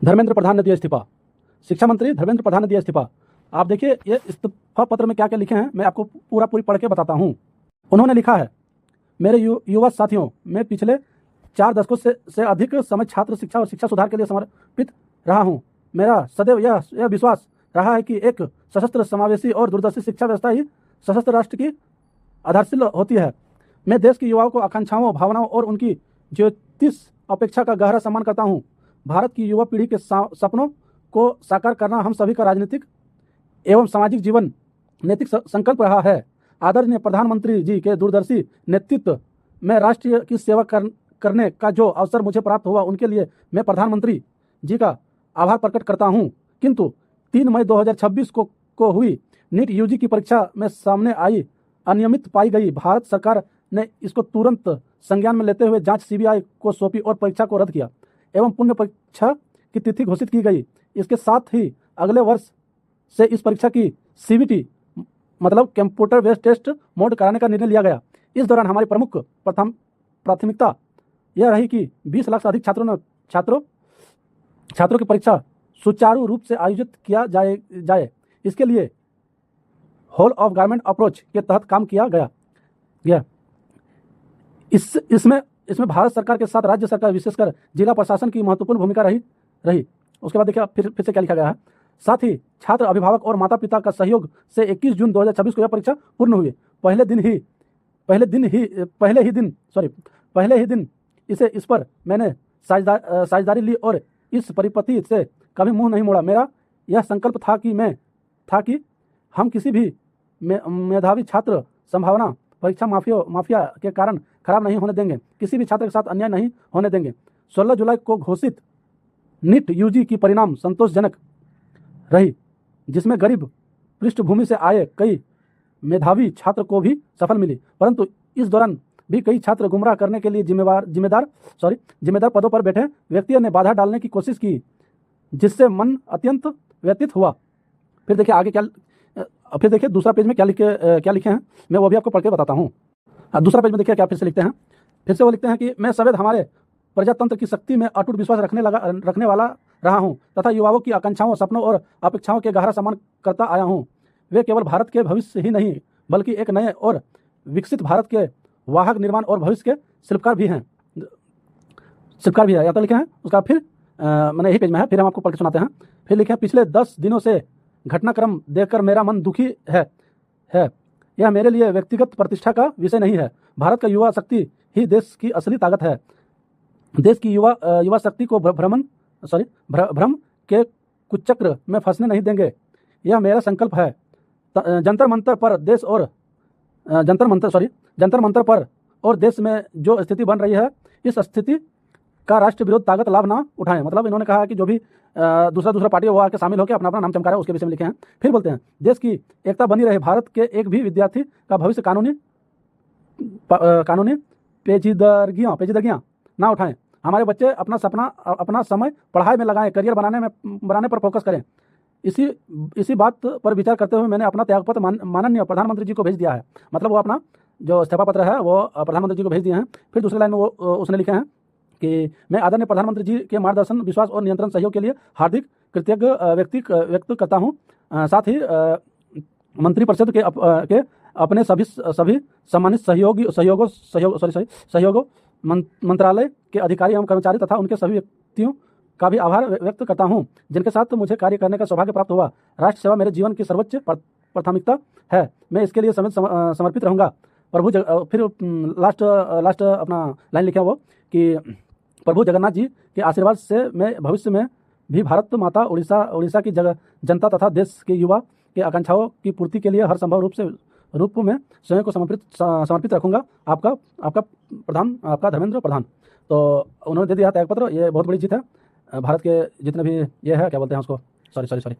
धर्मेंद्र प्रधान ने दिया इस्तीफा। शिक्षा मंत्री धर्मेंद्र प्रधान ने दिया इस्तीफा। आप देखिए ये इस्तीफा पत्र में क्या क्या लिखे हैं, मैं आपको पूरी पढ़ के बताता हूँ। उन्होंने लिखा है, मेरे युवा साथियों, मैं पिछले 4 दशकों से अधिक समय छात्र शिक्षा और शिक्षा सुधार के लिए समर्पित रहा हूँ। मेरा सदैव यह विश्वास रहा है कि एक सशस्त्र, समावेशी और दूरदर्शी शिक्षा व्यवस्था ही सशस्त्र राष्ट्र की आधारशिला होती है। मैं देश के युवाओं को आकांक्षाओं, भावनाओं और उनकी ज्योतिष अपेक्षा का गहरा सम्मान करता हूँ। भारत की युवा पीढ़ी के सपनों को साकार करना हम सभी का राजनीतिक एवं सामाजिक जीवन नैतिक संकल्प रहा है। आदरणीय प्रधानमंत्री जी के दूरदर्शी नेतृत्व में राष्ट्र की सेवा करने का जो अवसर मुझे प्राप्त हुआ, उनके लिए मैं प्रधानमंत्री जी का आभार प्रकट करता हूं। किंतु 3 मई 2026 को हुई नीट यूजी की परीक्षा में सामने आई अनियमित पाई गई। भारत सरकार ने इसको तुरंत संज्ञान में लेते हुए जांच सीबीआई को सौंपी और परीक्षा को रद्द किया एवं पुनः परीक्षा की तिथि घोषित की गई। इसके साथ ही अगले वर्ष से इस परीक्षा की सीबीटी मतलब कंप्यूटर बेस्ड टेस्ट मोड कराने का निर्णय लिया गया। इस दौरान हमारी प्रमुख प्राथमिकता यह रही कि 20 लाख से अधिक छात्रों की परीक्षा सुचारू रूप से आयोजित किया जाए। इसके लिए होल ऑफ गवर्नमेंट अप्रोच के तहत काम किया गया। इसमें भारत सरकार के साथ राज्य सरकार, विशेषकर जिला प्रशासन की महत्वपूर्ण भूमिका रही। उसके बाद देखिए फिर से क्या लिखा गया है। साथ ही छात्र, अभिभावक और माता पिता का सहयोग से 21 जून 2026 को यह परीक्षा पूर्ण हुई। पहले ही दिन इस पर मैंने साझेदारी ली और इस परिपति से कभी मुंह नहीं मोड़ा। मेरा यह संकल्प था कि हम किसी भी मेधावी छात्र संभावना परीक्षा माफिया के कारण खराब नहीं होने देंगे, किसी भी छात्र के साथ अन्याय नहीं होने देंगे। 16 जुलाई को घोषित नीट यूजी की परिणाम संतोषजनक रही, जिसमें गरीब पृष्ठभूमि से आए कई मेधावी छात्र को भी सफल मिली, परंतु इस दौरान भी कई छात्र गुमराह करने के लिए जिम्मेदार पदों पर बैठे व्यक्तियों ने बाधा डालने की कोशिश की, जिससे मन अत्यंत व्यथित हुआ। फिर देखिए दूसरा पेज में क्या लिखे हैं, मैं वो भी आपको पढ़ के बताता हूँ। दूसरा पेज में देखिए क्या फिर से लिखते हैं। फिर से वो लिखते हैं कि मैं सदैव हमारे प्रजातंत्र की शक्ति में अटूट विश्वास रखने वाला रहा हूं तथा युवाओं की आकांक्षाओं, सपनों और अपेक्षाओं के गहरा सम्मान करता आया हूं। वे केवल भारत के भविष्य ही नहीं बल्कि एक नए और विकसित भारत के वाहक, निर्माण और भविष्य के शिल्पकार भी है। यहाँ तक लिखे हैं। उसका फिर मैंने यही पेज में है, फिर हम आपको पढ़ के सुनाते हैं। फिर लिखे हैं, पिछले 10 दिनों से घटनाक्रम देखकर मेरा मन दुखी है। यह मेरे लिए व्यक्तिगत प्रतिष्ठा का विषय नहीं है। भारत का युवा शक्ति ही देश की असली ताकत है। देश की युवा शक्ति को भ्रम के कुचक्र में फंसने नहीं देंगे, यह मेरा संकल्प है। जंतर मंतर पर और देश में जो स्थिति बन रही है, इस स्थिति का राष्ट्र विरोध ताकत लाभ ना उठाएं। मतलब इन्होंने कहा कि जो भी दूसरा पार्टी वो आके शामिल होकर अपना नाम चमका रहा है, उसके विषय में लिखे हैं। फिर बोलते हैं, देश की एकता बनी रहे, भारत के एक भी विद्यार्थी का भविष्य कानूनी पेचीदगियां ना उठाएं। हमारे बच्चे अपना समय पढ़ाई में लगाएं, करियर बनाने पर फोकस करें। इसी बात पर विचार करते हुए मैंने अपना त्यागपत्र माननीय प्रधानमंत्री जी को भेज दिया है। मतलब वो अपना जो इस्तीफा पत्र है वो प्रधानमंत्री जी को भेज दिए हैं। फिर दूसरी लाइन में उसने लिखे हैं कि मैं आदरणीय प्रधानमंत्री जी के मार्गदर्शन, विश्वास और नियंत्रण सहयोग के लिए हार्दिक कृतज्ञ व्यक्त करता हूँ। साथ ही मंत्रिपरिषद के अपने सभी सम्मानित सहयोगों, मंत्रालय के अधिकारी एवं कर्मचारी तथा उनके सभी व्यक्तियों का भी आभार व्यक्त करता हूं, जिनके साथ मुझे कार्य करने का सौभाग्य प्राप्त हुआ। राष्ट्र सेवा मेरे जीवन की सर्वोच्च प्राथमिकता है। मैं इसके लिए समर्पित रहूंगा। फिर लास्ट अपना लाइन लिखा वो कि प्रभु जगन्नाथ जी के आशीर्वाद से मैं भविष्य में भी भारत माता, उड़ीसा की जनता तथा देश के युवा के आकांक्षाओं की पूर्ति के लिए हर संभव रूप में स्वयं को समर्पित रखूंगा। आपका धर्मेंद्र प्रधान। तो उन्होंने दे दिया त्यागपत्र। ये बहुत बड़ी जीत है भारत के जितने भी ये है, क्या बोलते हैं उसको, सॉरी